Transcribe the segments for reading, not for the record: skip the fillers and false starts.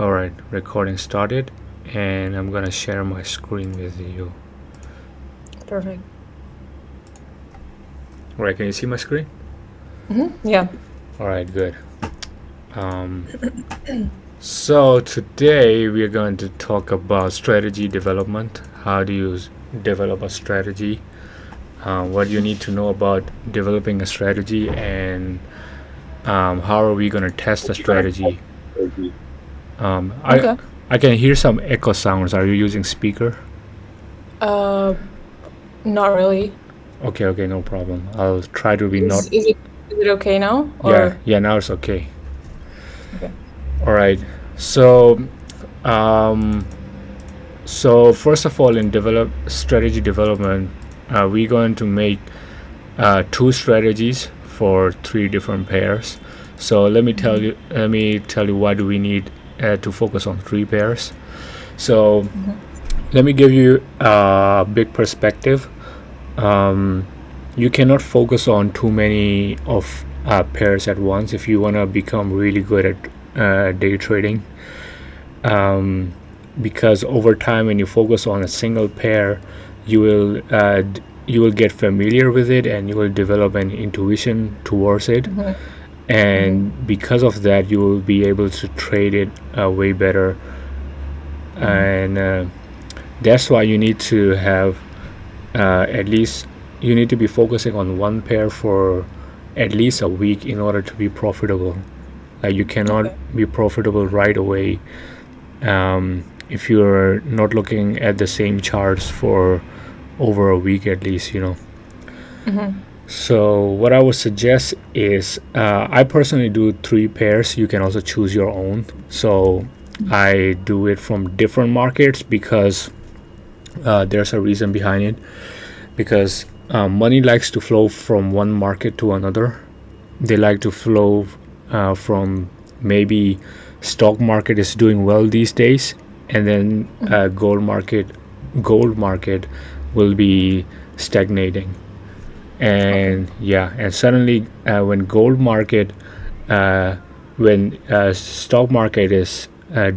All right, recording started, and I'm gonna share my screen with you. Perfect. All right, can you see my screen? Yeah. All right, good. So today we are going to talk about strategy development. How do you develop a strategy? What do you need to know about developing a strategy, and how are we going to test the strategy? Okay. I can hear some echo sounds. Are you using speaker? Not really. Okay, no problem. I'll try to be not. Is it okay now? Yeah, now it's okay. Okay. All right. So, so first of all, in strategy development, we're going to make two strategies for three different pairs. So let me tell you why do we need to focus on three pairs. So let me give you a big perspective. You cannot focus on too many of pairs at once if you want to become really good at day trading. Because over time, when you focus on a single pair, you will get familiar with it, and you will develop an intuition towards it. And because of that, you will be able to trade it way better. And that's why you need to have at least you need to be focusing on one pair for at least a week in order to be profitable. You cannot be profitable right away if you're not looking at the same charts for over a week at least, So what I would suggest is I personally do three pairs. You can also choose your own. So I do it from different markets because there's a reason behind it. Because money likes to flow from one market to another. They like to flow from maybe stock market is doing well these days, and then gold market will be stagnating. And and suddenly when stock market is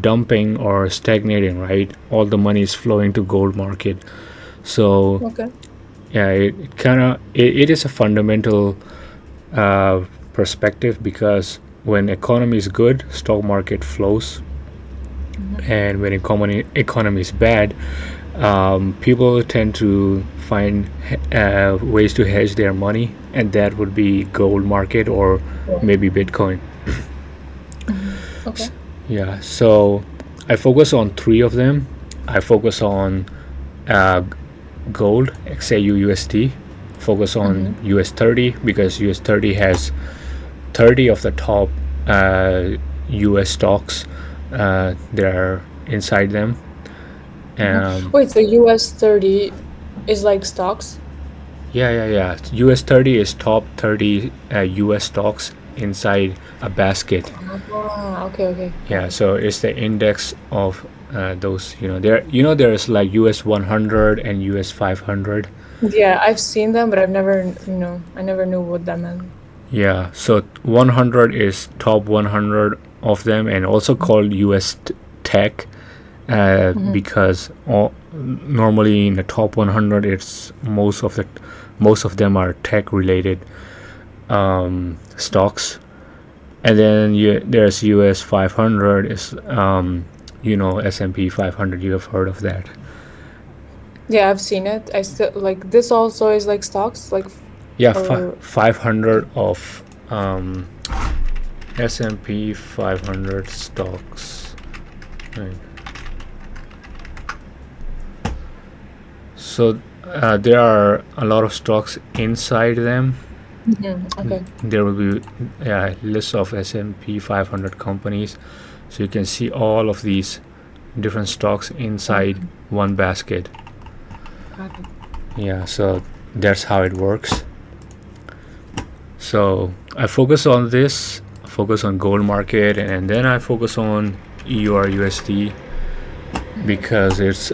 dumping or stagnating, right, all the money is flowing to gold market. So it is a fundamental perspective, because when economy is good, stock market flows, and when economy is bad, people tend to find ways to hedge their money, and that would be gold market or maybe Bitcoin. Okay. Yeah, so I focus on three of them. I focus on gold, XAUUSD, focus on US 30 because US 30 has 30 of the top US stocks that are inside them. Wait, so US 30 is like stocks? Yeah. US 30 is top 30 US stocks inside a basket. Okay. Yeah, so it's the index of those, there's like US 100 and US 500. Yeah, I've seen them, but I never knew what that meant. Yeah, so 100 is top 100 of them, and also called US Tech, because normally in the top 100, it's most of them are tech related stocks. And then there's US 500 is S&P 500. You have heard of that? Yeah, I've seen it. I still like this. Also is like stocks, like 500 of S&P 500 stocks. Right. So there are a lot of stocks inside them. Okay. There will be a list of S&P 500 companies, so you can see all of these different stocks inside one basket. Got it. Yeah, so that's how it works. So I focus on gold market, and then I focus on EURUSD because it's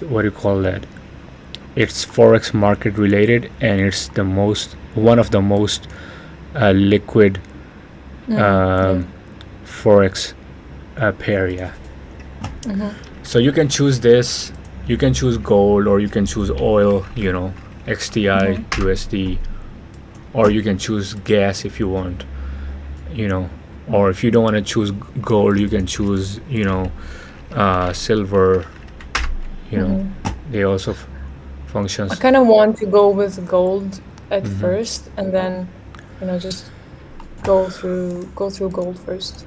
what do you call that? It's Forex market related, and it's one of the most liquid Yeah. Forex pair. Yeah. Mm-hmm. So you can choose this. You can choose gold, or you can choose oil. You know, XTI, Mm-hmm. USD, or you can choose gas if you want. You know, or if you don't want to choose gold, you can choose, you know, silver. You know, Mm-hmm. they also I functions. kind of want to go with gold at Mhm. first, and then, just go through gold first.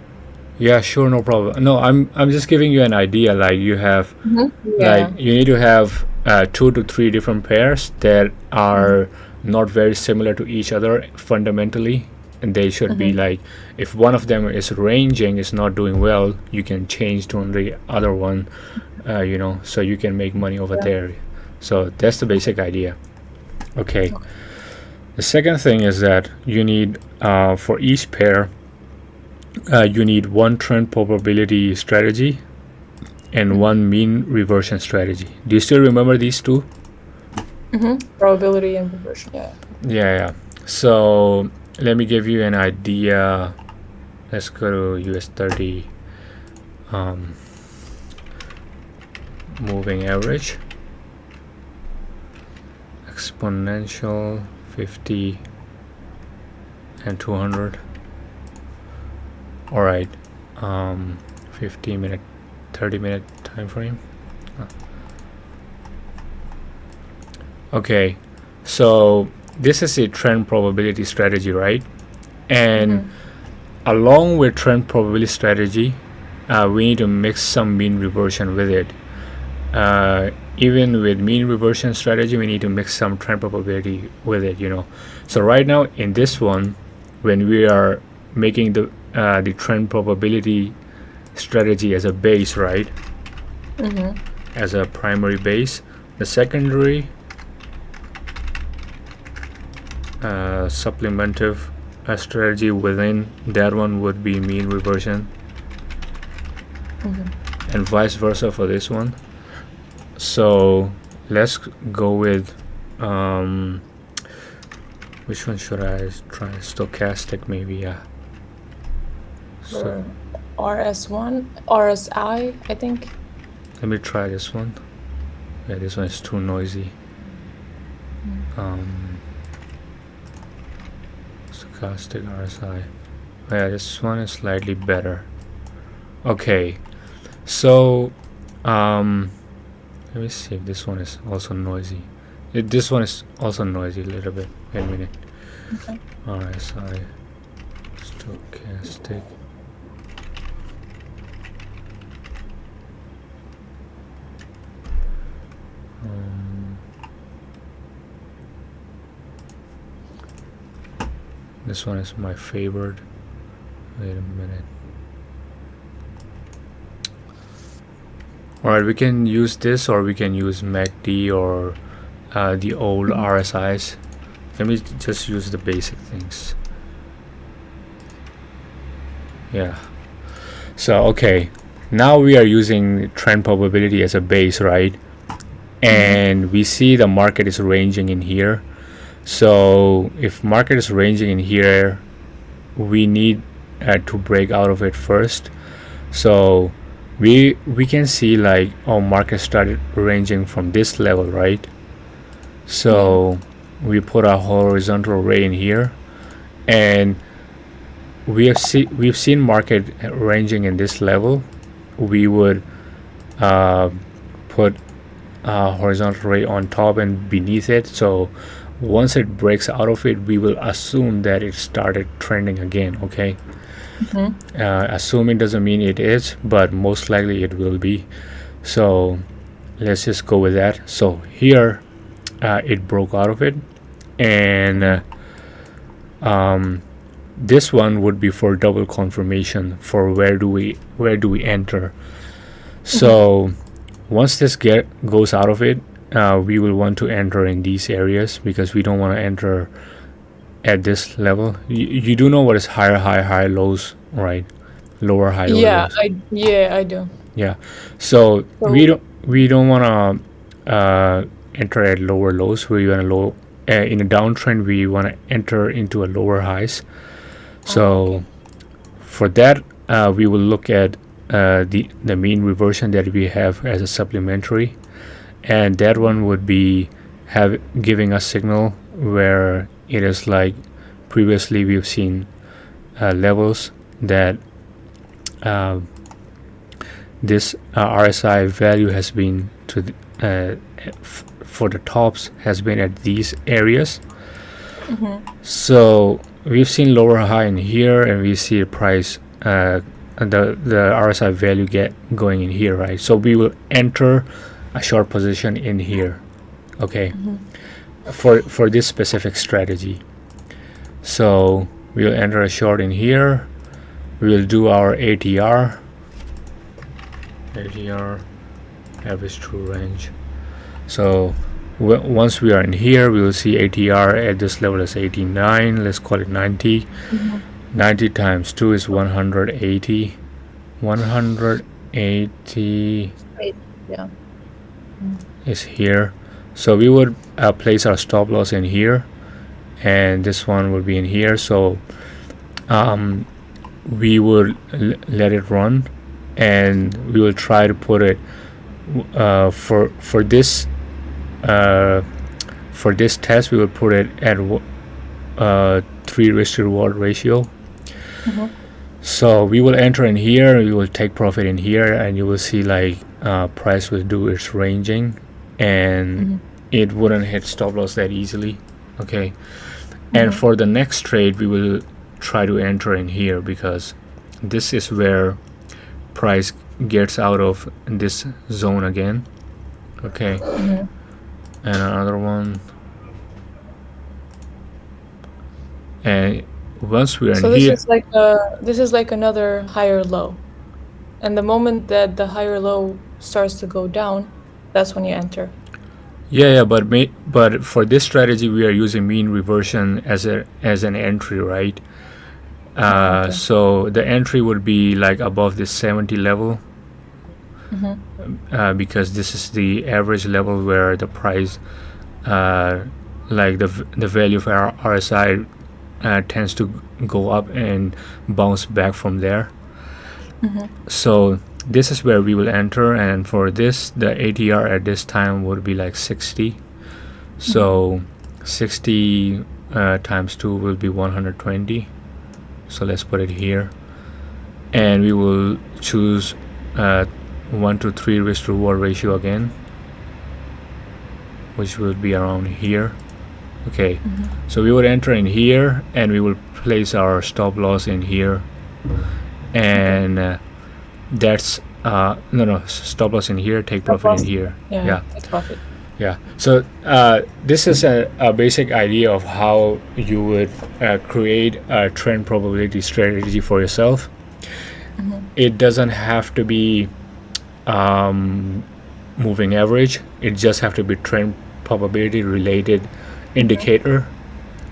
Yeah, sure, no problem. No, I'm just giving you an idea. Like you have, like Yeah. you need to have 2 to 3 different pairs that are not very similar to each other fundamentally, and they should be Mm-hmm. like, if one of them is ranging, is not doing well, you can change to the other one, you know, so you can make money over Yeah. there. So that's the basic idea. Okay. Okay. The second thing is that you need, for each pair, you need one trend probability strategy and one mean reversion strategy. Do you still remember these two? Probability and reversion. Yeah. Yeah, yeah. So let me give you an idea. Let's go to US 30 moving average, exponential, 50 and 200. All right, 50-minute, 30-minute time frame. Okay, so this is a trend probability strategy, right? And along with trend probability strategy, we need to mix some mean reversion with it. Even with mean reversion strategy, we need to mix some trend probability with it, you know. So right now in this one, when we are making the trend probability strategy as a base, right? As a primary base, the secondary supplementive strategy within that one would be mean reversion, and vice versa for this one. So let's go with which one should I try? Stochastic, maybe. Yeah. So Or RS1, RSI, I think. let me try this one. Yeah, this one is too noisy. Stochastic RSI. Yeah, this one is slightly better. Okay, so let me see if this one is also noisy. This one is also noisy a little bit. Wait a minute. Okay. RSI, stochastic. This one is my favorite. Wait a minute. Alright, we can use this, or we can use MACD, or the old RSIs. Let me just use the basic things. Yeah. So okay, now we are using trend probability as a base, right? And we see the market is ranging in here. So if market is ranging in here, we need to break out of it first. So we can see like, oh, market started ranging from this level, right? So we put a horizontal ray in here, and we've seen market ranging in this level. We would put a horizontal ray on top and beneath it. So once it breaks out of it, we will assume that it started trending again. Okay. Assuming doesn't mean it is, but most likely it will be. So let's just go with that. So here it broke out of it, and this one would be for double confirmation for where do we enter. So once this goes out of it, we will want to enter in these areas, because we don't want to enter at this level. You do know what is higher high, higher lows, right? Lower high, lower Yeah, lows. I do. Yeah. So we don't want to enter at lower lows. We want to in a downtrend, we want to enter into a lower highs. So For that, we will look at the mean reversion that we have as a supplementary, and that one would be giving a signal where it is like previously we've seen levels that this RSI value has been to for the tops has been at these areas. So we've seen lower high in here, and we see the price the RSI value going in here, right? So we will enter a short position in here, okay, for this specific strategy. So we'll enter a short in here. We'll do our ATR average true range. So once we are in here, we will see ATR at this level is 89. Let's call it 90. 90 times 2 is 180. 180 Yeah. is here. So we would place our stop loss in here, and this one would be in here. So we would let it run, and we will try to put it for this test. We will put it at 3 risk to reward ratio. So we will enter in here, we will take profit in here, and you will see like price will do its ranging, and it wouldn't hit stop loss that easily, okay. And for the next trade, we will try to enter in here, because this is where price gets out of this zone again, okay. And another one, and once we are So in this here, is like another higher low, and the moment that the higher low starts to go down, that's when you enter. yeah, but for this strategy we are using mean reversion as an entry, right? Okay. So the entry would be like above this 70 level, because this is the average level where the price, like the value of our RSI tends to go up and bounce back from there. So this is where we will enter, and for this, the ATR at this time would be like 60. So 60 times 2 will be 120. So let's put it here, and we will choose 1 to 3 risk to reward ratio again, which will be around here, okay. So we would enter in here, and we will place our stop loss in here, and that's stop loss in here, take profit in here. Take profit. Yeah, so this is a basic idea of how you would create a trend probability strategy for yourself. It doesn't have to be moving average, it just have to be trend probability related indicator,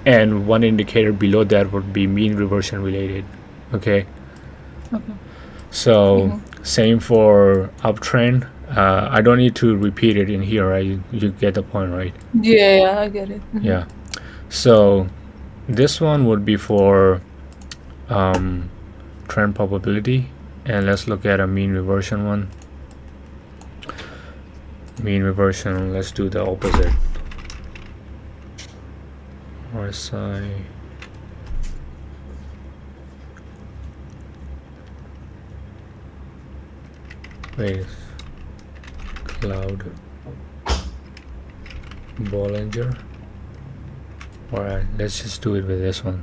and one indicator below that would be mean reversion related, okay. So same for uptrend. I don't need to repeat it in here, right? You get the point, right? Yeah, I get it. Yeah. So this one would be for trend probability, and let's look at a mean reversion one. Mean reversion, let's do the opposite. RSI wait, cloud Bollinger. Alright, let's just do it with this one,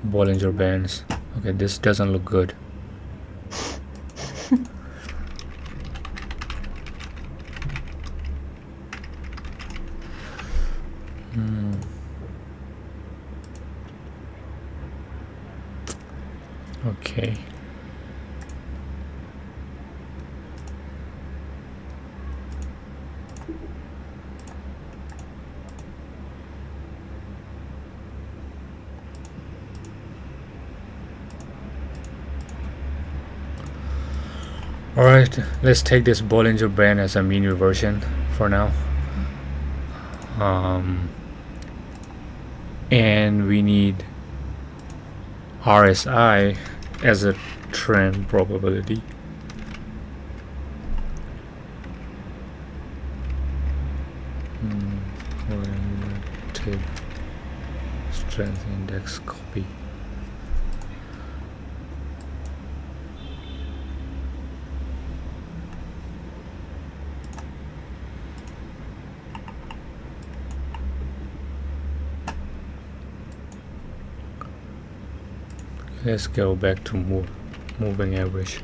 Bollinger Bands. Okay, this doesn't look good. Okay. Alright, let's take this Bollinger Band as a mean reversion for now. And we need RSI as a trend probability. Relative strength index copy. Let's go back to moving average.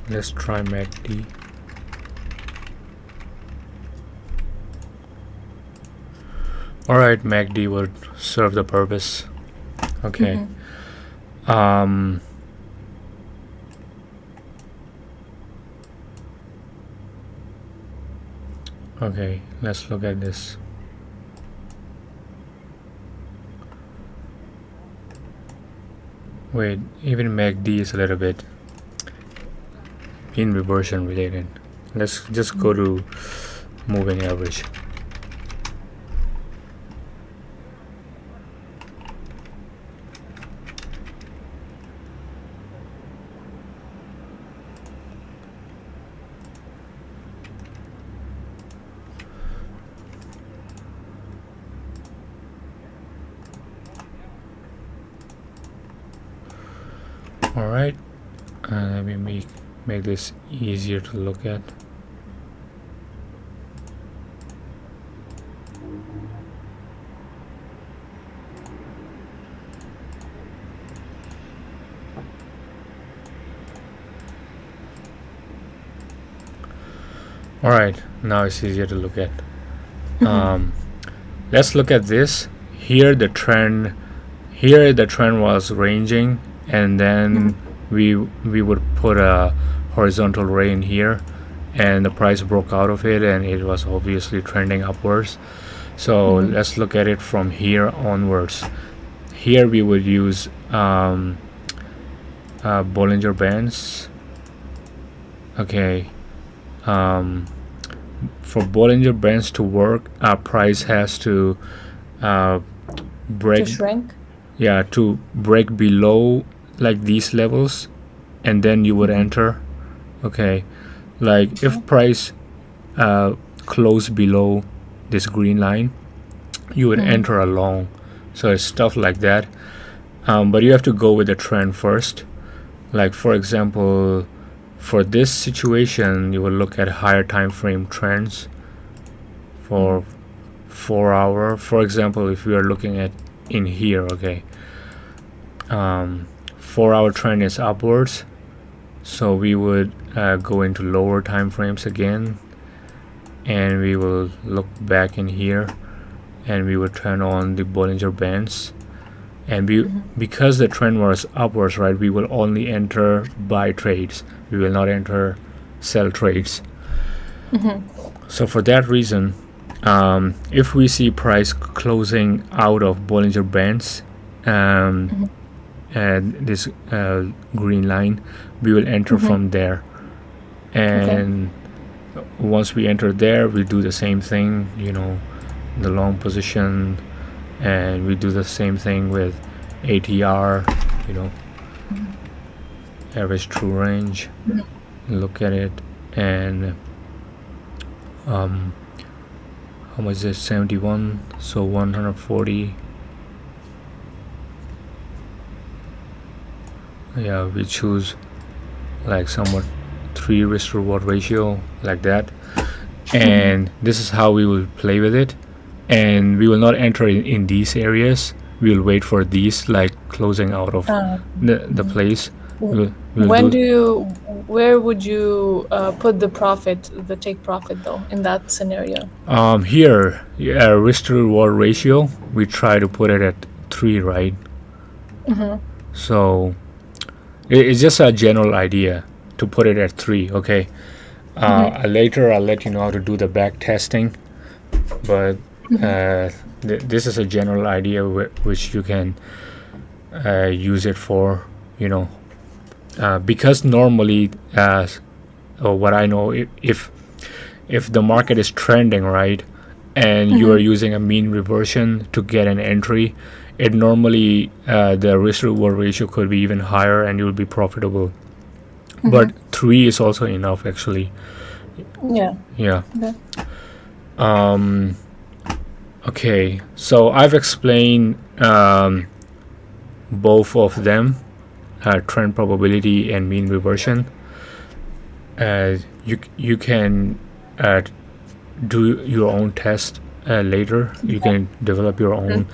Let's try MACD. Alright, MACD would serve the purpose. Okay. Okay, let's look at this. Wait, even MACD is a little bit in reversion related. Let's just go to moving average. All right, let me make this easier to look at. All right, now it's easier to look at. Let's look at this. Here the trend was ranging, and then we would put a horizontal ray in here, and the price broke out of it, and it was obviously trending upwards. So let's look at it from here onwards. Here we would use Bollinger Bands. Okay. For Bollinger Bands to work, our price has to break. To shrink? Yeah, to break below like these levels, and then you would enter. Okay, like if price close below this green line, you would enter along. So it's stuff like that, but you have to go with the trend first. Like for example, for this situation, you will look at higher time frame trends for 4 hour. For example, if we are looking at in here, okay, 4 hour trend is upwards, so we would go into lower time frames again, and we will look back in here, and we would turn on the Bollinger Bands, and because the trend was upwards, right, we will only enter buy trades. We will not enter sell trades. So for that reason, if we see price closing out of Bollinger Bands and this green line, we will enter from there, and once we enter there, we do the same thing, you know, the long position, and we do the same thing with ATR, you know, average true range. Look at it, and how much is it? 71, so 140. Yeah, we choose like somewhat 3 risk to reward ratio, like that, and this is how we will play with it. And we will not enter in these areas. We will wait for these like closing out of the place. Where would you put the profit, the take profit though, in that scenario? Here, risk to reward ratio, we try to put it at 3, right? So it's just a general idea to put it at 3. Okay. Later I'll let you know how to do the back testing, but this is a general idea which you can use it for, you know, because normally, or what I know, if the market is trending, right, and you are using a mean reversion to get an entry, it normally the risk reward ratio could be even higher and you'll be profitable. But 3 is also enough actually. Yeah. Yeah. Okay. Okay, so I've explained both of them, trend probability and mean reversion. You can do your own test later. You can develop your own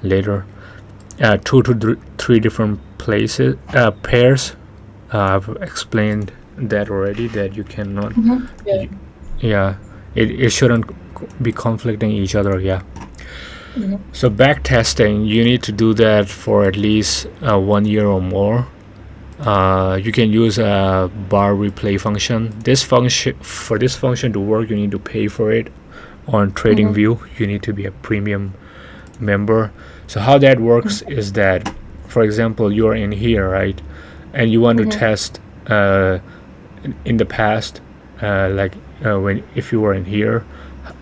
later. 2 to 3 different pairs. I've explained that already, that you cannot. Yeah. It shouldn't be conflicting each other. So backtesting, you need to do that for at least 1 year or more. You can use a bar replay function. For this function to work, you need to pay for it on TradingView. You need to be a premium member. So how that works is that, for example, you're in here, right, and you want to test in the past, if you were in here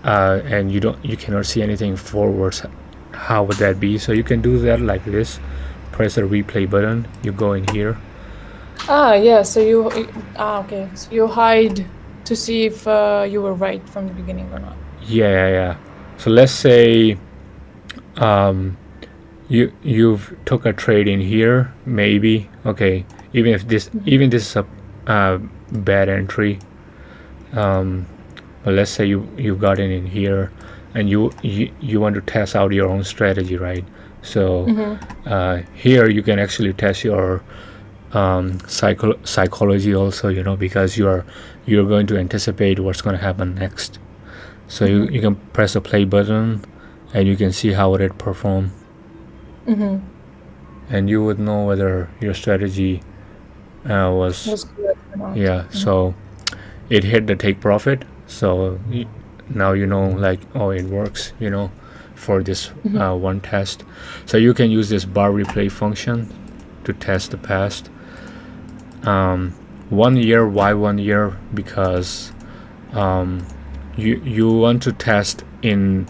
and you cannot see anything forwards, how would that be? So you can do that like this. Press the replay button, you go in here. Yeah, so okay, so you hide to see if you were right from the beginning or not. Yeah. So let's say you've took a trade in here, maybe. Okay, even this is a bad entry, but let's say you got in here and you want to test out your own strategy, right? So here you can actually test your psychology also, because you're going to anticipate what's going to happen next. So you can press the play button and you can see how it perform, and you would know whether your strategy was good or not. So it hit the take profit. So now like, oh, it works, for this one test. So you can use this bar replay function to test the past. 1 year. Why 1 year? Because you want to test in.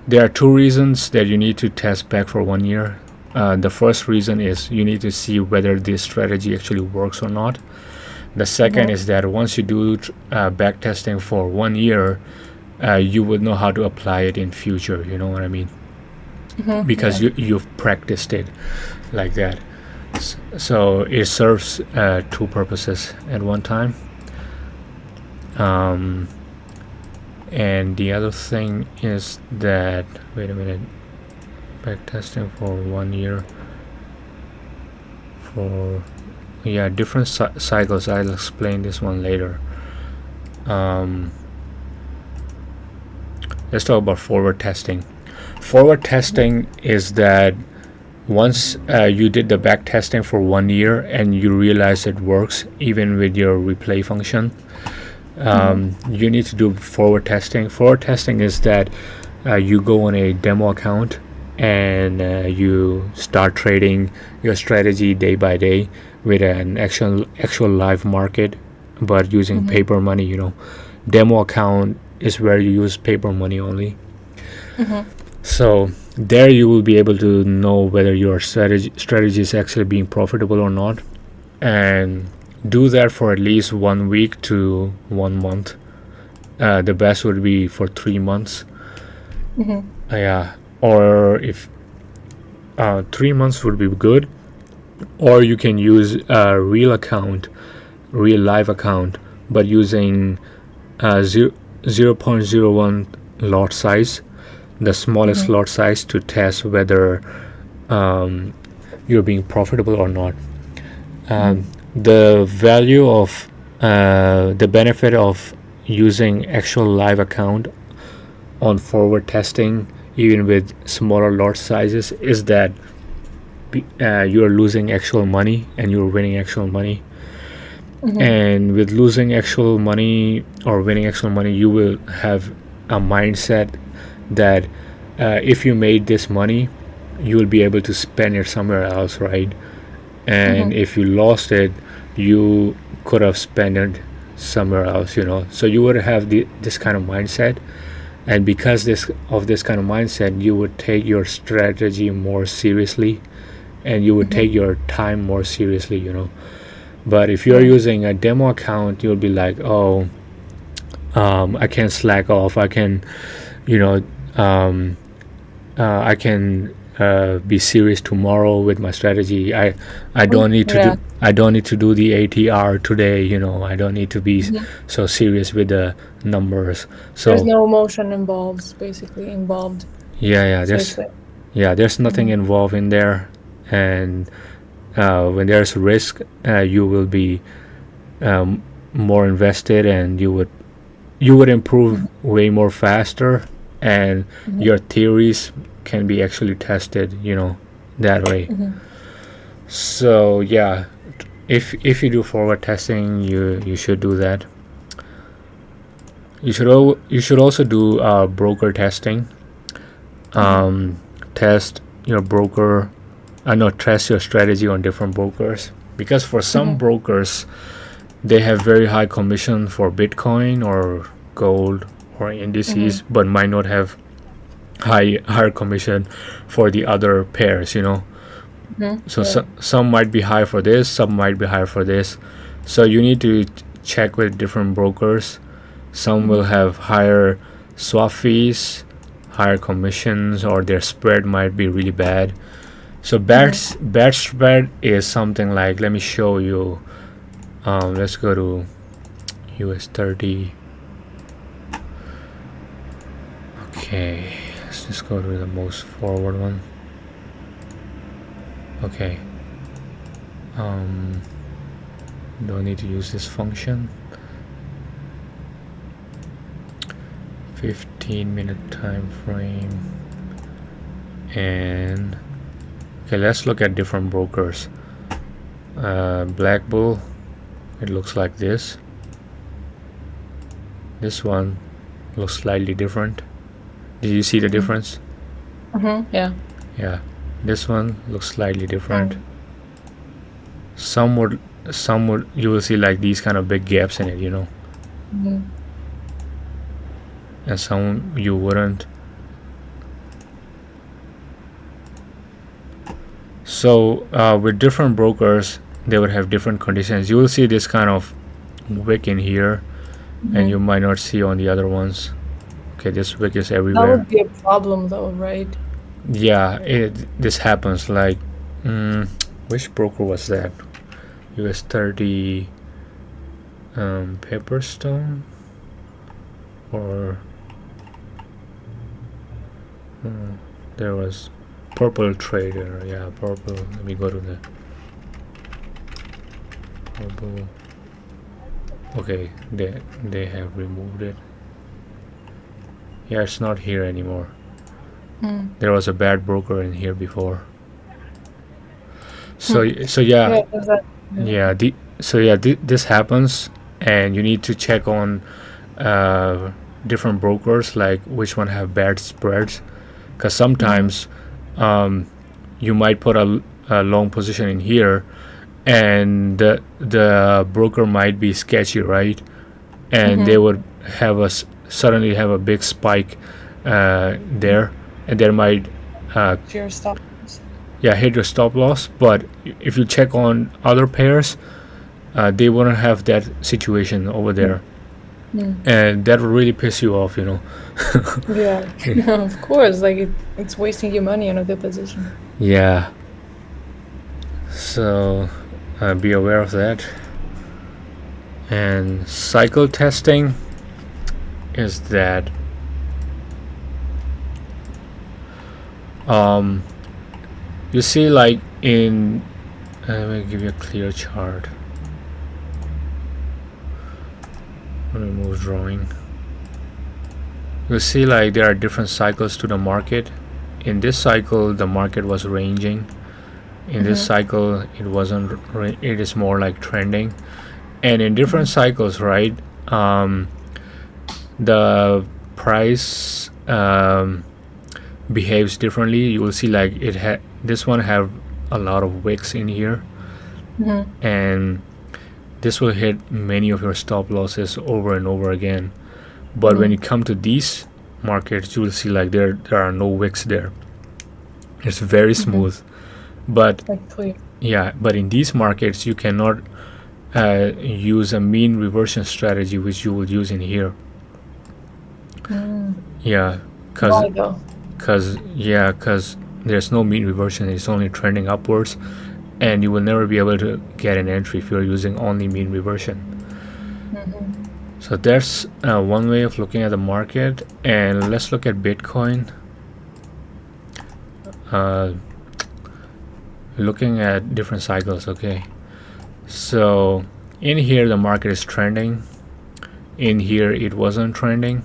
There are 2 reasons that you need to test back for 1 year. The first reason is you need to see whether this strategy actually works or not. The second is that once you do back testing for 1 year, you would know how to apply it in future. You know what I mean? Because you've practiced it like that. So it serves 2 purposes at one time. And the other thing is that, wait a minute, back testing for 1 year for different cycles. I'll explain this one later. Let's talk about forward testing. Forward testing is that once you did the back testing for 1 year and you realize it works even with your replay function, you need to do forward testing. Forward testing is that you go on a demo account and you start trading your strategy day by day with an actual live market, but using paper money. Demo account is where you use paper money only. So there you will be able to know whether your strategy is actually being profitable or not, and do that for at least 1 week to 1 month. The best would be for 3 months. Or if 3 months would be good, or you can use a real live account, but using 0.01 lot size, the smallest lot size, to test whether you're being profitable or not. The value of the benefit of using actual live account on forward testing, even with smaller lot sizes, is that you're losing actual money and you're winning actual money. And with losing actual money or winning actual money, you will have a mindset that if you made this money, you will be able to spend it somewhere else, right? And if you lost it, you could have spent it somewhere else. So you would have this kind of mindset, And because of this kind of mindset, you would take your strategy more seriously, and you would take your time more seriously, But if you're using a demo account, you'll be like, oh, I can slack off. I can, I can be serious tomorrow with my strategy. I don't need to do. I don't need to do the ATR today. I don't need to be so serious with the numbers. So there's no emotion involved. Yeah. There's nothing involved in there, and when there's risk, you will be more invested, and you would improve way more faster, and your theories can be actually tested, that way. So yeah, if you do forward testing, you should do that. You should also do broker testing. Test your broker. Test your strategy on different brokers, because for some brokers, they have very high commission for Bitcoin or gold or indices, but might not have higher commission for the other pairs, So some might be high for this, some might be higher for this. So you need to check with different brokers. Some will have higher swap fees, higher commissions, or their spread might be really bad. So bad spread is something like, let me show you. Let's go to US30. Okay, let's just go to the most forward one. Okay. Don't need to use this function. 15-minute time frame. And okay, let's look at different brokers. Black Bull, it looks like this. This one looks slightly different. Did you see the difference? Yeah. Yeah, this one looks slightly different. Some would you will see like these kind of big gaps in it, and some you wouldn't. So with different brokers, they would have different conditions. You will see this kind of wick in here, and you might not see on the other ones. Okay, this wick is everywhere. That would be a problem though, right? Yeah, this happens. Like, which broker was that? US30 Pepperstone, or there was Purple Trader. Yeah, Purple. Let me go to the Purple. Okay, they have removed it. Yeah, it's not here anymore. There was a bad broker in here before. So yeah, this happens, and you need to check on different brokers, like which one have bad spreads, because sometimes you might put a long position in here, and the broker might be sketchy, right? And they would suddenly have a big spike there, and there might Your stop loss. hit your stop loss. But if you check on other pairs, they wouldn't have that situation over there, and that will really piss you off, Yeah, of course. Like it's wasting your money on a good position. Yeah. So be aware of that. And cycle testing is that you see, like in let me give you a clear chart. Remove drawing. You see, like there are different cycles to the market. In this cycle, the market was ranging. In this cycle, it wasn't. It is more like trending. And in different cycles, right? The price behaves differently. You will see, like this one have a lot of wicks in here, and this will hit many of your stop losses over and over again. But when you come to these markets, you will see like there are no wicks there. It's very smooth. But Like clear. yeah, but in these markets you cannot use a mean reversion strategy, which you will use in here. Yeah, Why though? because there's no mean reversion. It's only trending upwards, and you will never be able to get an entry if you're using only mean reversion. So that's one way of looking at the market. And let's look at Bitcoin. Looking at different cycles. Okay, so in here the market is trending. In here it wasn't trending.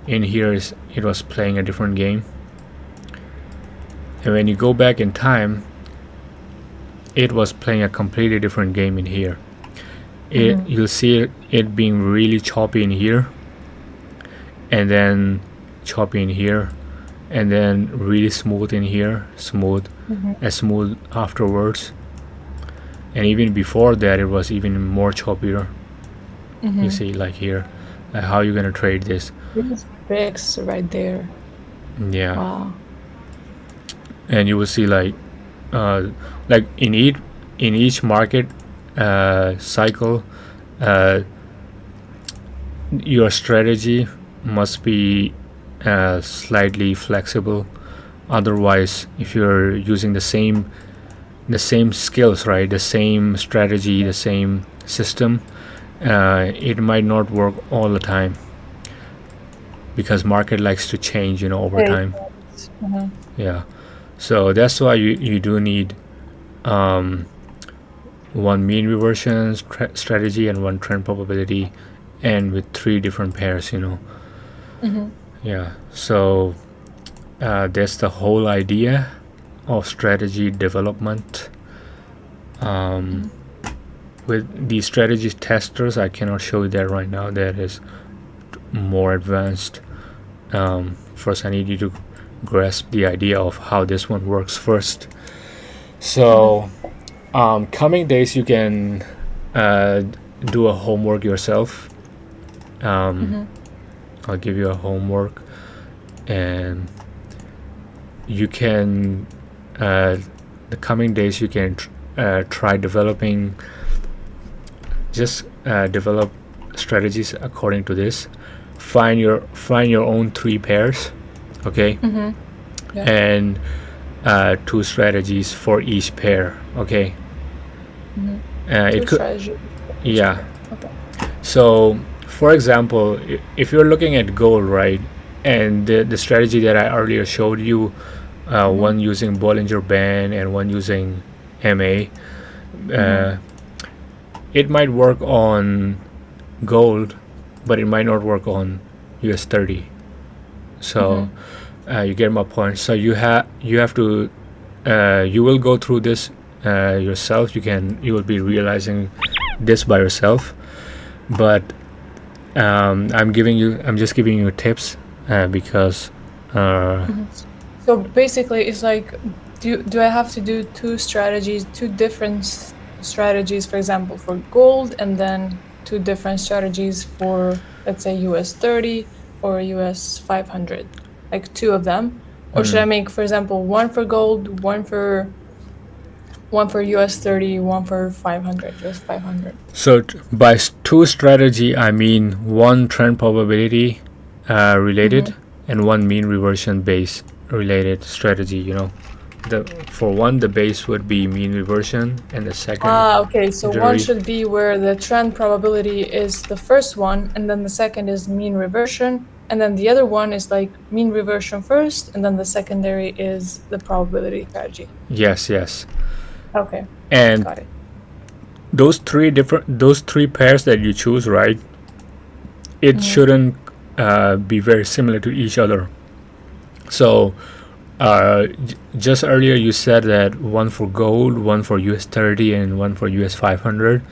In here it was playing a different game. And when you go back in time, it was playing a completely different game in here. You'll see it being really choppy in here, and then choppy in here, and then really smooth in here, smooth afterwards. And even before that, it was even more choppier. You see, like here, how you're gonna trade this? This fix right there. Yeah. Wow. And you will see like in each market cycle, your strategy must be slightly flexible. Otherwise, if you're using the same skills, right, the same strategy, the same system, it might not work all the time, because market likes to change, over time. Yeah, so that's why you do need one mean reversion strategy and one trend probability, and with 3 different pairs. Yeah, so that's the whole idea of strategy development. With the strategy testers, I cannot show you that right now. That is more advanced. First I need you to grasp the idea of how this one works first. So coming days you can do a homework yourself. I'll give you a homework, and you can the coming days you can try developing, just develop strategies according to this. Find your own 3 pairs, okay? And 2 strategies for each pair, okay? It could, Strategy. yeah. Okay. So for example, if you're looking at gold, right, and the strategy that I earlier showed you, one using Bollinger Band and one using MA, it might work on gold, but it might not work on US 30. So you get my point. So you have to you will go through this yourself. You will be realizing this by yourself, but I'm just giving you tips because So basically, it's like, do I have to do 2 different strategies, for example, for gold, and then 2 different strategies for, let's say, US 30 or US 500, like 2 of them? Or should I make, for example, one for gold, one for US 30, one for 500, US 500? So by 2 strategy, I mean 1 trend probability related and 1 mean reversion base related strategy. For one, the base would be mean reversion, and the second. Okay. So one should be where the trend probability is the first one, and then the second is mean reversion, and then the other one is like mean reversion first, and then the secondary is the probability strategy. Yes. Okay. And Got it. those 3 pairs that you choose, right? It shouldn't be very similar to each other. So just earlier you said that one for gold, one for US 30, and one for US 500.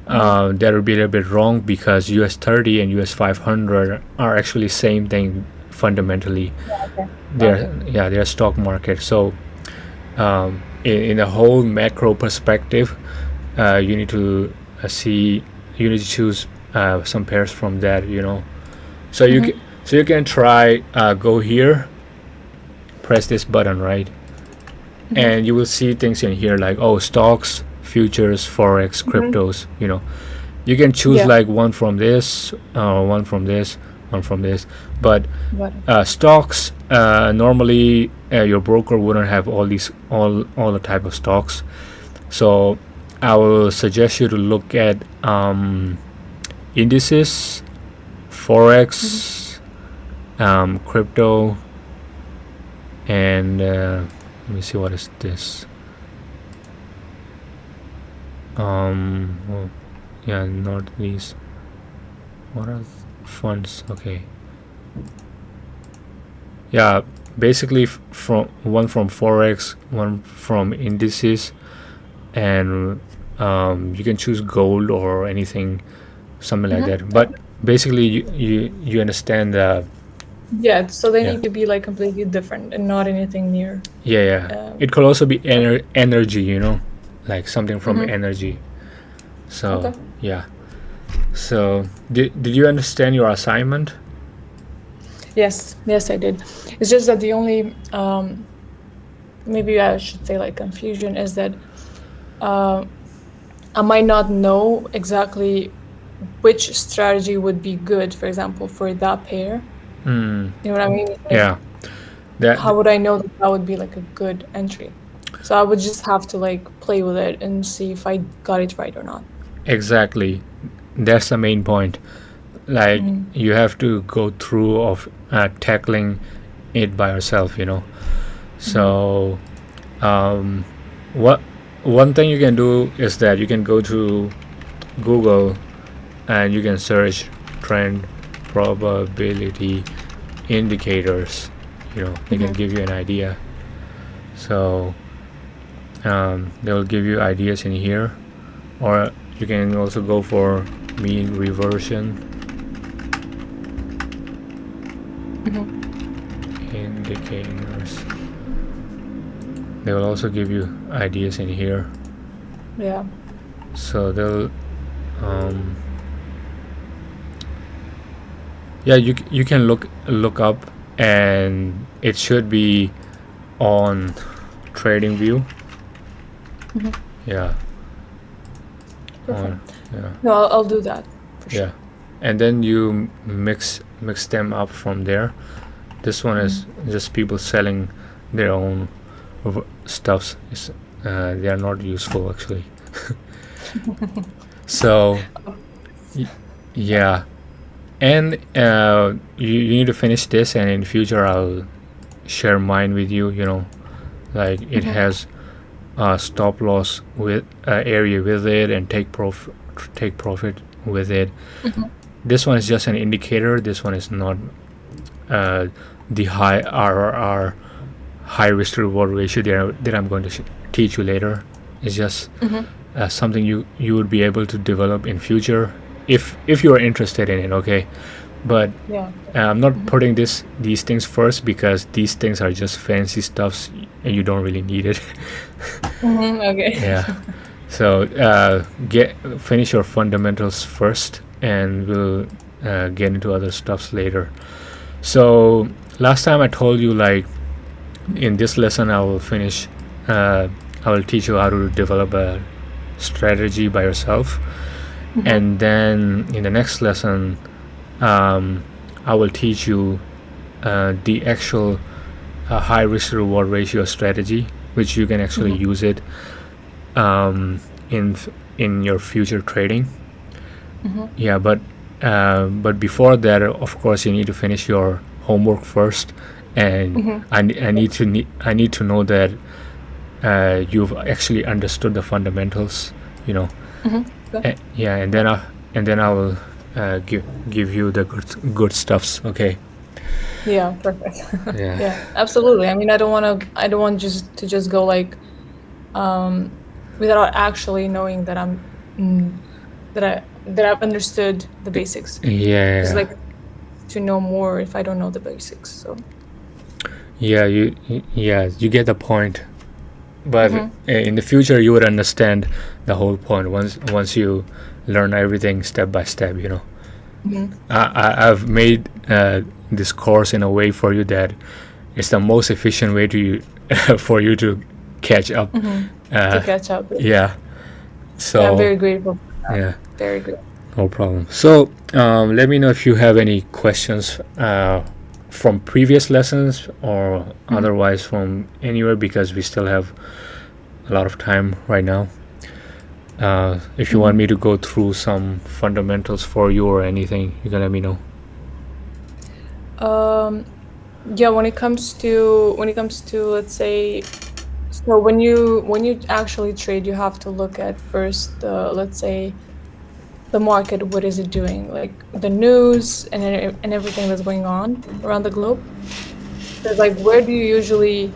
That would be a little bit wrong, because US 30 and US 500 are actually same thing fundamentally. They're stock market. So in a whole macro perspective, you need to choose some pairs from that. So So you can try go here, press this button, right? And you will see things in here like, oh, stocks, futures, forex, cryptos. You know, you can choose like one from this, one from this, one from this. But stocks, normally your broker wouldn't have all these all the type of stocks. So I will suggest you to look at indices, forex, crypto, and let me see, what is this? Oh, yeah, not these. What are funds? Okay. Yeah, basically from one from forex, one from indices, and you can choose gold or anything, something like that. But basically, you understand the Yeah, so they need to be like completely different and not anything near. It could also be energy, you know, like something from energy. So yeah. So did you understand your assignment? Yes, I did. It's just that the only maybe I should say like confusion is that I might not know exactly which strategy would be good, for example, for that pair. You know what I mean? Like, how would I know that would be like a good entry? So I would just have to like play with it and see if I got it right or not. Exactly. That's the main point. Like you have to go through of tackling it by yourself, you know. So one thing you can do is that you can go to Google and you can search trend probability indicators. You know, they can give you an idea. So they will give you ideas in here, or you can also go for mean reversion indicators. They will also give you ideas in here. Yeah. So they'll yeah, you can look up, and it should be on trading view. Yeah. No, I'll do that for sure. And then you mix them up from there. This one is just people selling their own stuffs. They are not useful actually. So yeah, and you need to finish this, and in future I'll share mine with you. You know, like it has stop loss with area with it, and take profit with it. This one is just an indicator. This one is not the high RRR, high risk to reward ratio that I'm going to teach you later. It's just something you would be able to develop in future if you are interested in it. Okay, but I'm not putting these things first, because these things are just fancy stuffs and you don't really need it. Okay. Yeah. So finish your fundamentals first, and we'll get into other stuffs later. So last time I told you, like, in this lesson I will teach you how to develop a strategy by yourself, and then in the next lesson I will teach you the actual high risk to reward ratio strategy, which you can actually use it in your future trading. Yeah, but before that, of course, you need to finish your homework first, and I need to know that you've actually understood the fundamentals, you know. And then I will give you the good stuffs. Okay. Yeah, perfect. Yeah, absolutely. I mean, I don't want to just go like without actually knowing that I've understood the basics. Yeah. It's like to know more if I don't know the basics. So. Yeah, you get the point. But in the future, you would understand the whole point once you learn everything step by step, you know. I've made this course in a way for you that it's the most efficient way to for you to catch up. To catch up. Yeah. So Yeah, I'm very grateful for that. yeah, Very grateful. no problem. So let me know if you have any questions from previous lessons or otherwise from anywhere, because we still have a lot of time right now. If you want me to go through some fundamentals for you or anything, you can let me know. Yeah, when it comes to let's say, so when you actually trade, you have to look at first let's say the market, what is it doing, like the news and everything that's going on around the globe. So like, where do you usually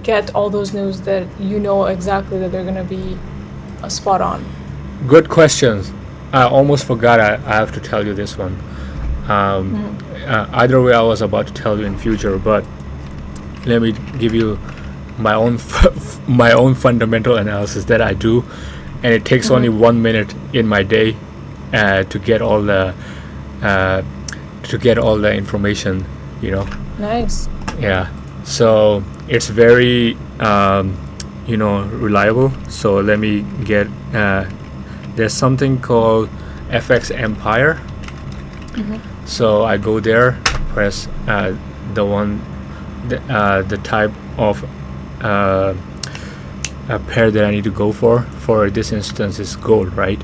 get all those news that you know exactly that they're gonna be spot on? Good questions. I almost forgot. I have to tell you this one. Either way, I was about to tell you in future, but let me give you my own my own fundamental analysis that I do, and it takes only 1 minute in my day to get all the information. You know. Nice. Yeah. So it's very reliable. So let me get. There's something called FX Empire. So I go there, press the type of a pair that I need to go for. For this instance, is gold, right?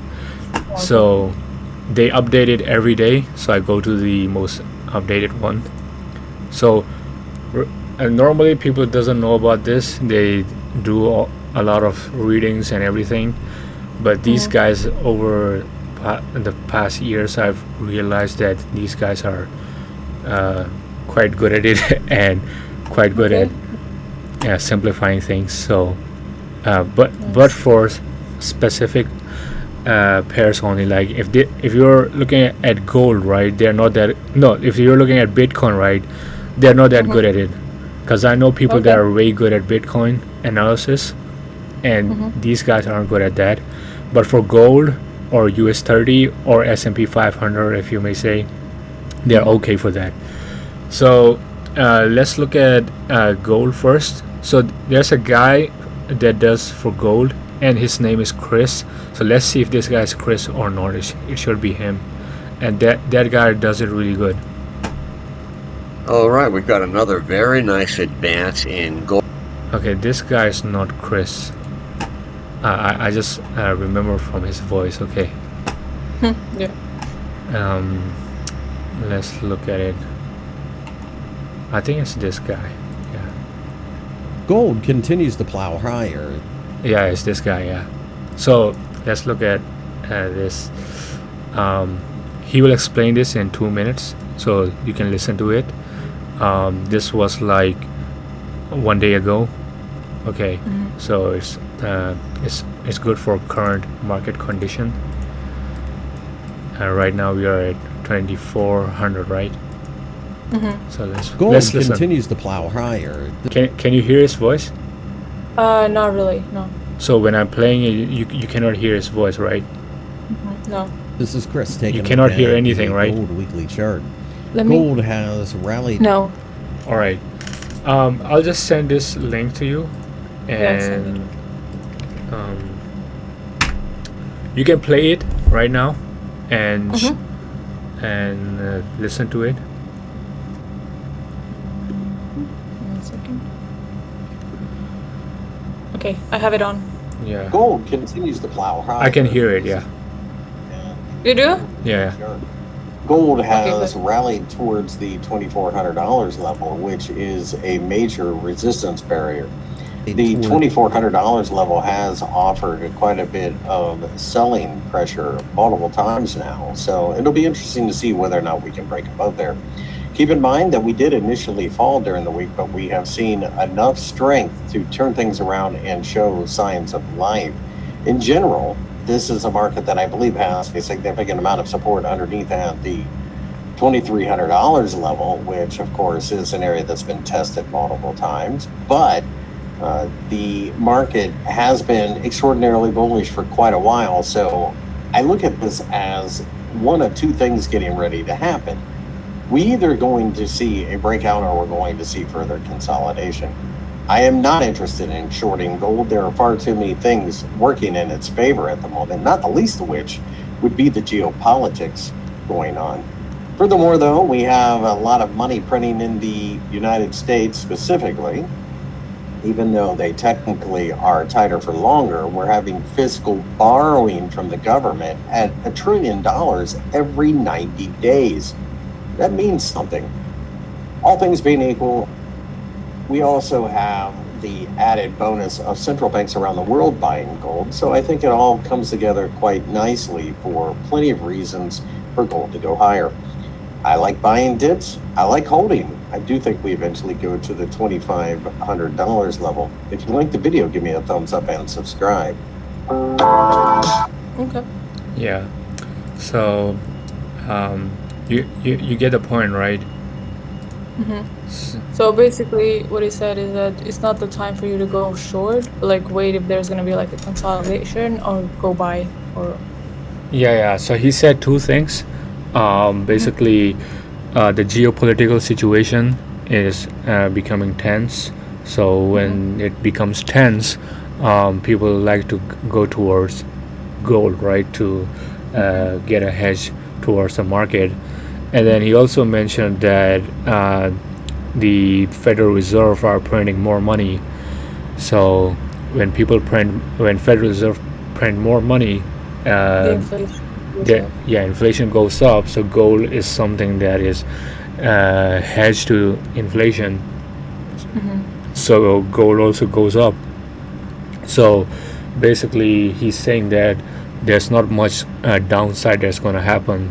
Okay. So they update it every day. So I go to the most updated one. So normally people doesn't know about this. They do a lot of readings and everything, but these guys over the past years, I've realized that these guys are quite good at it and quite good at simplifying things. So, but for specific pairs only, like if you're looking at gold, right? They're not that. No, if you're looking at Bitcoin, right? They're not that good at it, because I know people that are way good at Bitcoin analysis, and these guys aren't good at that. But for gold or US 30 or S&P 500, if you may say, they're okay for that. So let's look at gold first. So there's a guy that does for gold, and his name is Chris. So let's see if this guy is Chris or not. It should be him, and that guy does it really good. All right, we've got another very nice advance in gold. Okay, this guy is not Chris. I just remember from his voice. Okay. Yeah. Let's look at it. I think it's this guy. Yeah. Gold continues to plow higher. Yeah, it's this guy. Yeah. So let's look at this. He will explain this in 2 minutes, so you can listen to it. This was like 1 day ago. Okay. So it's good for current market condition. Right now we are at 2400, right? So Gold let's listen. continues to plow higher. Can you hear his voice? Not really. No. So when I'm playing it, you cannot hear his voice, right? No. This is Chris taking. You cannot a hear look at anything, the right? Gold weekly chart. Let me. Gold has rallied. No. All right. I'll just send this link to you, Yeah, send and you can play it right now, and listen to it. 1 second. Okay, I have it on. Yeah. Gold continues to plow higher. I can hear it. Yeah. You do? Yeah. Gold Okay, has good. rallied towards the $2,400 level, which is a major resistance barrier. The $2,400 level has offered quite a bit of selling pressure multiple times now, so it'll be interesting to see whether or not we can break above there. Keep in mind that we did initially fall during the week, but we have seen enough strength to turn things around and show signs of life. In general, this is a market that I believe has a significant amount of support underneath at the $2,300 level, which of course is an area that's been tested multiple times, but the market has been extraordinarily bullish for quite a while. So I look at this as one of two things getting ready to happen. We either going to see a breakout or we're going to see further consolidation. I am not interested in shorting gold. There are far too many things working in its favor at the moment, not the least of which would be the geopolitics going on. Furthermore, though, we have a lot of money printing in the United States specifically. Even though they technically are tighter for longer, we're having fiscal borrowing from the government at $1 trillion every 90 days. That means something. All things being equal, we also have the added bonus of central banks around the world buying gold. So I think it all comes together quite nicely for plenty of reasons for gold to go higher. I like buying dips. I like holding. I do think we eventually go to the $2,500 level. If you like the video, give me a thumbs up and subscribe. Okay. Yeah. So you get the point, right? So basically, what he said is that it's not the time for you to go short, but like wait if there's gonna be like a consolidation, or go buy, or Yeah. So he said two things. Basically, the geopolitical situation is becoming tense. So when it becomes tense, people like to go towards gold, right, to get a hedge towards the market. And then he also mentioned that the Federal Reserve are printing more money. So when Federal Reserve print more money, the inflation. inflation goes up. So gold is something that is hedged to inflation. So gold also goes up. So basically, he's saying that there's not much downside that's going to happen.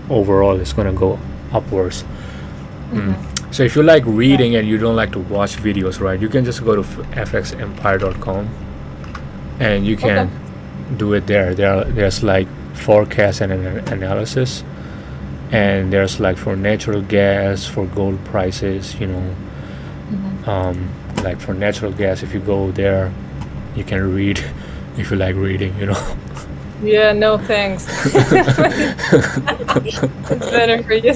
Overall, it's going to go upwards. So if you like reading and you don't like to watch videos, right, you can just go to fxempire.com and you can do it there. There's like forecast and analysis, and there's like for natural gas, for gold prices, like for natural gas, if you go there, you can read if you like reading, Yeah, no thanks. It's better for you.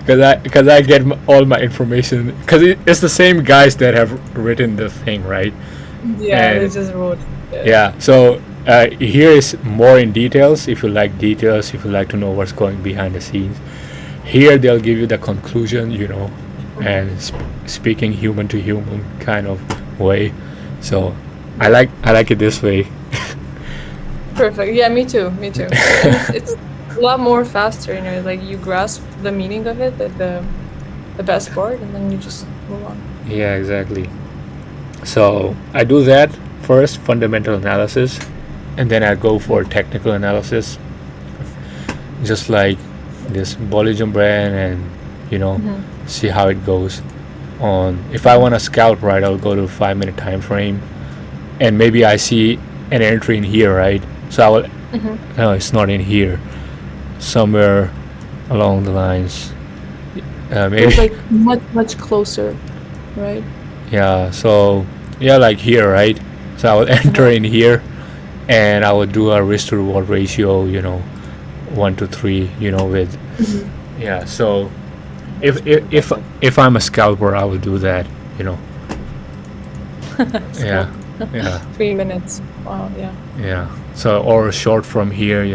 Because I get all my information, because it's the same guys that have written the thing, right? Yeah, And they just wrote. yeah, so here is more in details. If you like details, if you like to know what's going behind the scenes, here they'll give you the conclusion, and speaking human to human kind of way. So I like it this way. Perfect. Yeah, me too. And it's a lot more faster, like you grasp the meaning of it, like the best part, and then you just move on. Yeah, exactly. So I do that first, fundamental analysis, and then I go for technical analysis, just like this Bollinger Band, and see how it goes on. If I want to scalp, right, I'll go to 5-minute time frame, and maybe I see an entry in here, right? So I will. No, it's not in here. Somewhere along the lines. Maybe. It's like much closer, right? Yeah. So like here, right? So I will enter in here, and I will do a risk to reward ratio, 1 to 3, with. Yeah. So if I'm a scalper, I will do that, Yeah. 3 minutes. Wow. Yeah. Yeah. So or short from here,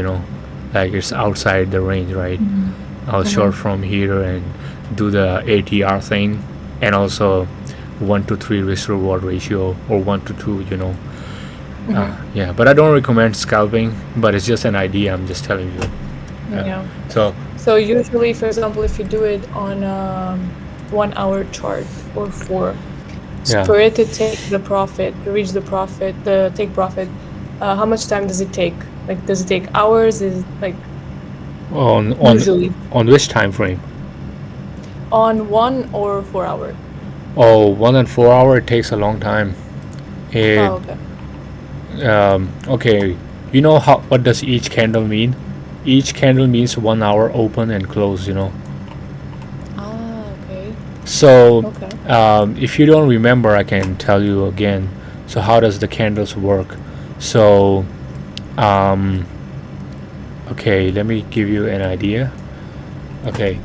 like it's outside the range, right? I'll short from here and do the ATR thing, and also 1 to 3 risk reward ratio, or 1 to 2, yeah. But I don't recommend scalping, but it's just an idea. I'm just telling you. Yeah. So usually, for example, if you do it on a 1 hour chart or 4, for it to take the profit, to reach the profit, take profit, how much time does it take? Like, does it take hours? Is it like usually on which time frame? On 1 or 4 hour? Oh, 1 and 4 hour, it takes a long time. Okay. Okay, what does each candle mean? Each candle means 1 hour open and close, Okay. So Okay. if you don't remember, I can tell you again. So how does the candles work? So Okay, let me give you an idea. Okay,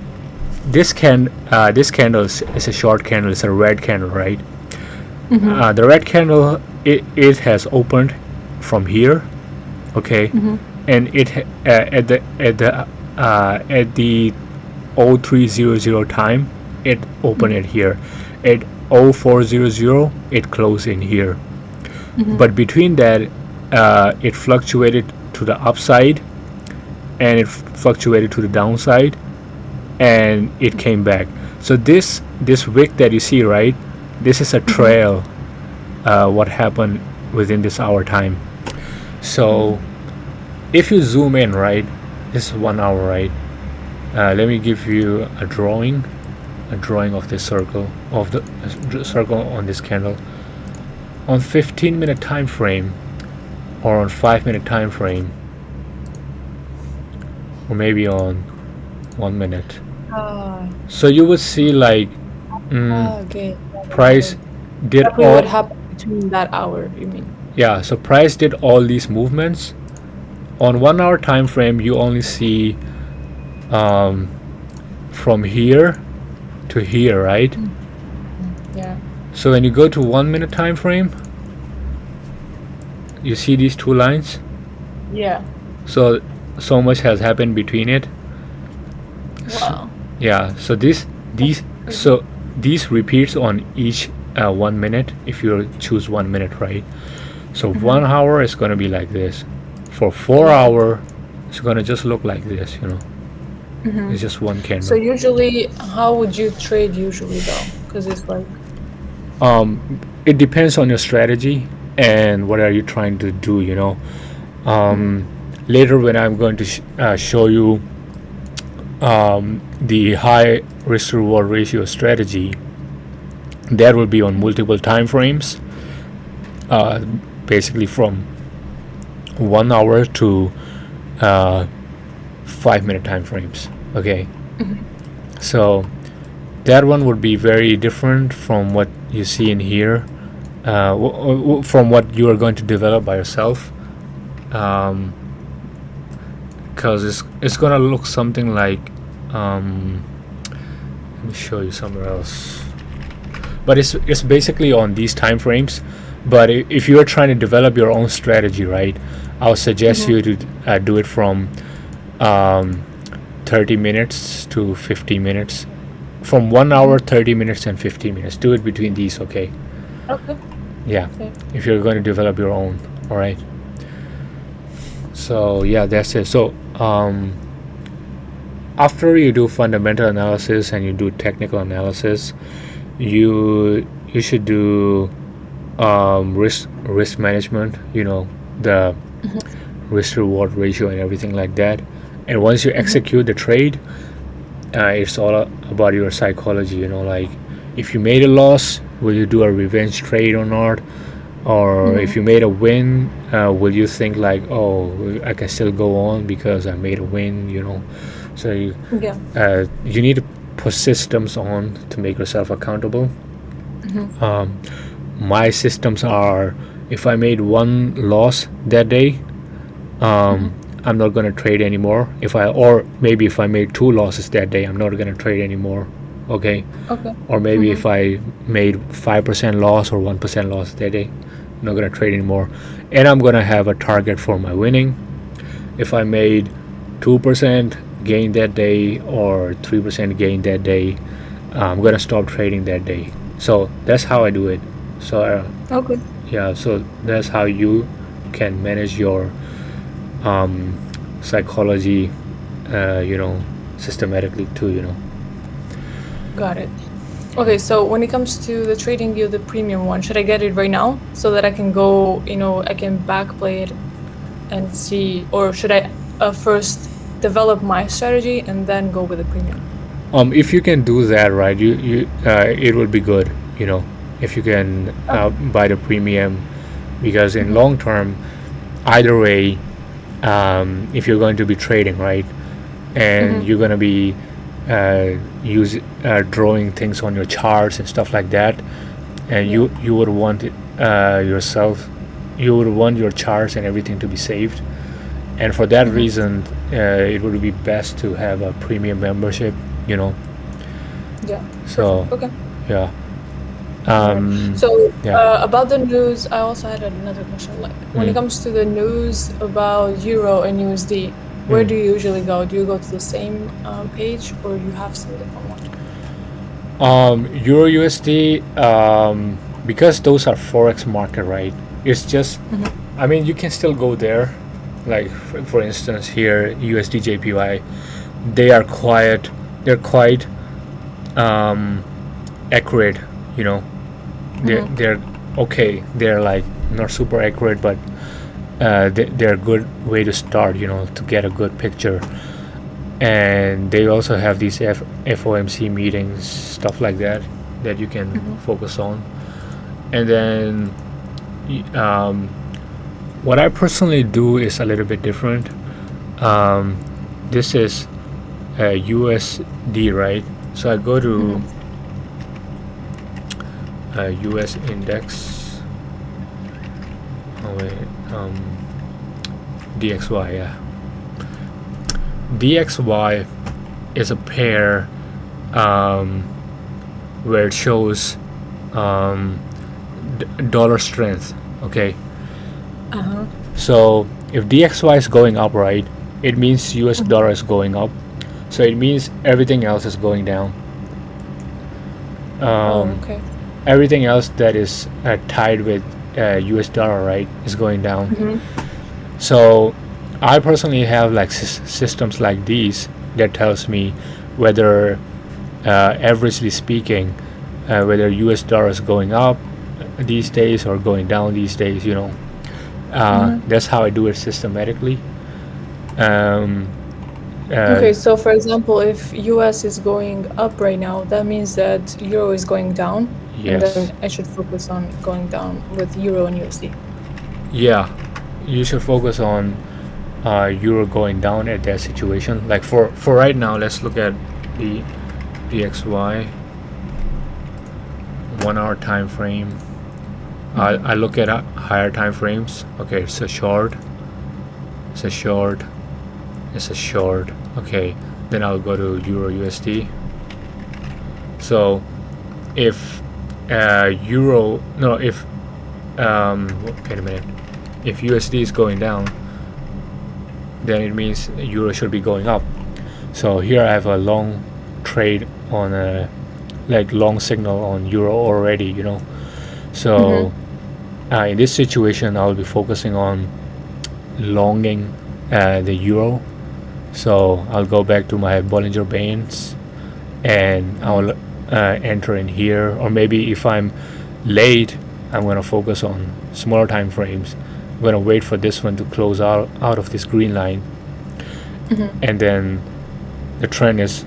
this candle is a short candle. It's a red candle, right? The red candle, it has opened from here, okay, and it at the 0300 time, it opened it here. At 0400, it closed in here. But between that, it fluctuated to the upside, and it fluctuated to the downside, and it came back. So this wick that you see, right? This is a trail. What happened within this hour time. So if you zoom in, right? This is 1 hour, right? Let me give you a drawing of this circle, of the circle on this candle. On 15-minute time frame, or on 5-minute time frame, or maybe on 1 minute. So you would see like Okay. price did Exactly all. what happened between that hour, you mean? Yeah, so price did all these movements. On 1 hour time frame, you only see from here to here, right? Yeah. So when you go to 1 minute time frame, you see these two lines. Yeah. So much has happened between it. Wow. Yeah, so these repeats on each 1 minute, if you choose 1 minute, right? So 1 hour is going to be like this. For 4 hour, it's going to just look like this, you know. It's just one candle. So usually, how would you trade usually though? Because it's like, It depends on your strategy and what are you trying to do, you know. Later when I'm going to show you the high risk reward ratio strategy, that will be on multiple time frames, basically from 1 hour to 5-minute time frames. Okay. So that one would be very different from what you see in here, from what you are going to develop by yourself, because it's gonna look something like let me show you somewhere else, but it's basically on these time frames. But if you are trying to develop your own strategy, right, I would suggest you to do it from 30 minutes to 50 minutes, from 1 hour, 30 minutes, and 50 minutes. Do it between these, okay? okay. Yeah, Okay. if you're going to develop your own. All right. So yeah, that's it. So after you do fundamental analysis and you do technical analysis, you should do risk management, you know, the risk reward ratio and everything like that. And once you execute the trade, it's all about your psychology, you know, like if you made a loss, will you do a revenge trade or not? Or if you made a win, will you think like, oh, I can still go on because I made a win, you know? So you need to put systems on to make yourself accountable. My systems are, if I made one loss that day, I'm not going to trade anymore. Or maybe if I made 2 losses that day, I'm not going to trade anymore. Okay. Or maybe if I made 5% loss or 1% loss that day, I'm not going to trade anymore. And I'm going to have a target for my winning. If I made 2% gain that day or 3% gain that day, I'm going to stop trading that day. So that's how I do it. So yeah, so that's how you can manage your psychology, you know, systematically too, you know. Got it. Okay, so when it comes to the trading view, the premium one, should I get it right now so that I can go, you know, I can backplay it and see, or should I first develop my strategy and then go with the premium? If you can do that, right, you it would be good, you know, if you can buy the premium, because in long term, either way, if you're going to be trading, right, and you're going to be drawing things on your charts and stuff like that, and you would want it, yourself, you would want your charts and everything to be saved. and for that reason, it would be best to have a premium membership, you know. Yeah. So Perfect. Okay. yeah. So Yeah. about the news, I also had another question. Like when it comes to the news about Euro and USD, where do you usually go? Do you go to the same page, or you have some different one? Euro USD, because those are Forex market, right? It's just, I mean, you can still go there. Like for instance, here USD JPY, they're quite accurate, you know. They're okay. They're like not super accurate, but they're a good way to start, you know, to get a good picture. And they also have these FOMC meetings, stuff like that you can focus on. And then what I personally do is a little bit different. This is USD, right? So I go to US index. Oh wait, DXY, yeah. DXY is a pair where it shows dollar strength. Okay. So if DXY is going up, right, it means US dollar is going up. So it means everything else is going down. Okay. Everything else that is tied with US dollar, right, is going down. So I personally have like systems like these that tells me whether averagely speaking, whether US dollar is going up these days or going down these days, you know. That's how I do it systematically. Okay, so for example, if US is going up right now, that means that Euro is going down. Yes. And then I should focus on going down with Euro and USD. Yeah, you should focus on Euro going down at that situation. Like for right now, let's look at the DXY 1 hour time frame. I look at higher time frames. Okay, it's a short. It's a short. It's a short. Okay, then I'll go to Euro USD. So if Euro, no, if wait a minute, if USD is going down, then it means Euro should be going up. So here I have a long trade on a like long signal on Euro already, you know. So in this situation, I'll be focusing on longing the Euro. So I'll go back to my Bollinger Bands and I'll enter in here, or maybe if I'm late, I'm going to focus on smaller time frames. I'm going to wait for this one to close out of this green line, and then the trend is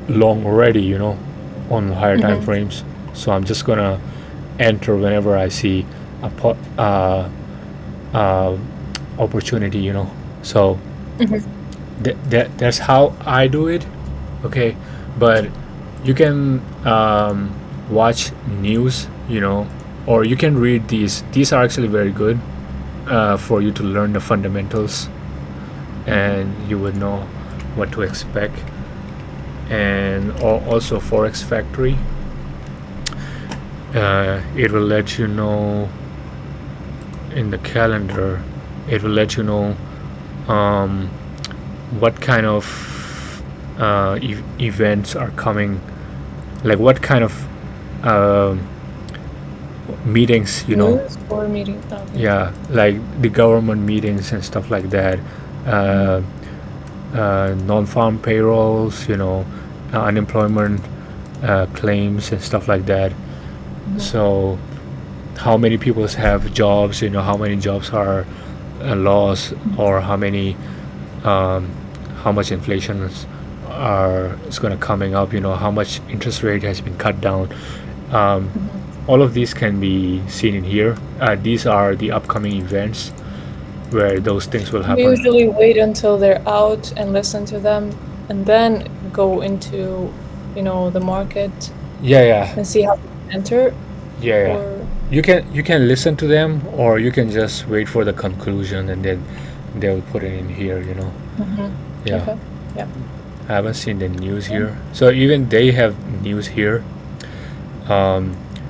long already, you know, on higher time frames. So I'm just going to enter whenever I see a opportunity, you know. So that's how I do it. Okay, but you can watch news, you know, or you can read these. These are actually very good for you to learn the fundamentals, and you would know what to expect. And also Forex Factory, it will let you know in the calendar. It will let you know what kind of events are coming, like what kind of meetings, you know. News or meeting? Okay. Yeah, like the government meetings and stuff like that, non-farm payrolls, you know, unemployment claims and stuff like that. So how many people have jobs, you know, how many jobs are lost, or how much inflation is going to coming up, you know, how much interest rate has been cut down. All of these can be seen in here. These are the upcoming events where those things will happen. We usually wait until they're out and listen to them, and then go into, you know, the market. Yeah. And see how to enter. Yeah. You can listen to them, or you can just wait for the conclusion and then they'll put it in here, you know. Yeah. Okay. Yeah. I haven't seen the news here. So even they have news here.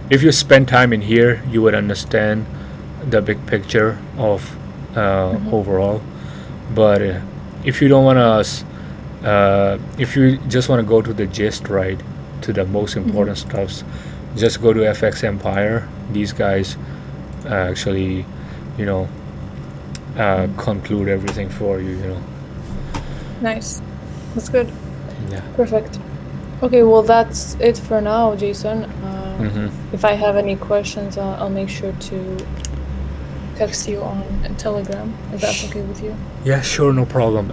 If you spend time in here, you would understand the big picture of overall. But if you don't want to, if you just want to go to the gist, right, to the most important stuffs, just go to FX Empire. These guys actually, you know, conclude everything for you, you know. Nice. That's good. Yeah. Perfect. Okay, well, that's it for now, Jason. If I have any questions, I'll make sure to text you on Telegram, if that's okay with you. Yeah, sure, no problem.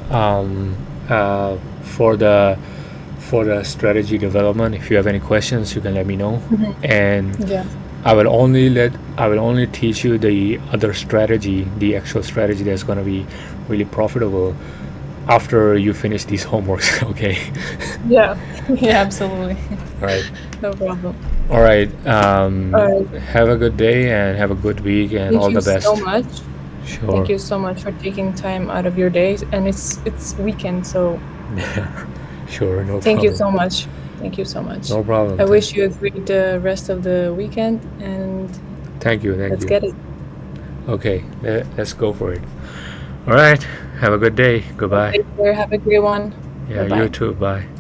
For the strategy development, if you have any questions, you can let me know. And Yeah. I will only teach you the other strategy, the actual strategy that's going to be really profitable after you finish these homeworks. Okay. Yeah. Yeah, absolutely. All right. No problem. All right. right. Have a good day and have a good week and Thank all you the best. so much. Sure. Thank you so much for taking time out of your day, and it's weekend, so Sure, no thank problem. you so much. Thank you so much. No problem. I wish you a great rest of the weekend, and Thank you. let's get it. Okay, let's go for it. All right. Have a good day. Goodbye. Take care. Have a great one. Yeah, Bye-bye. you too. Bye.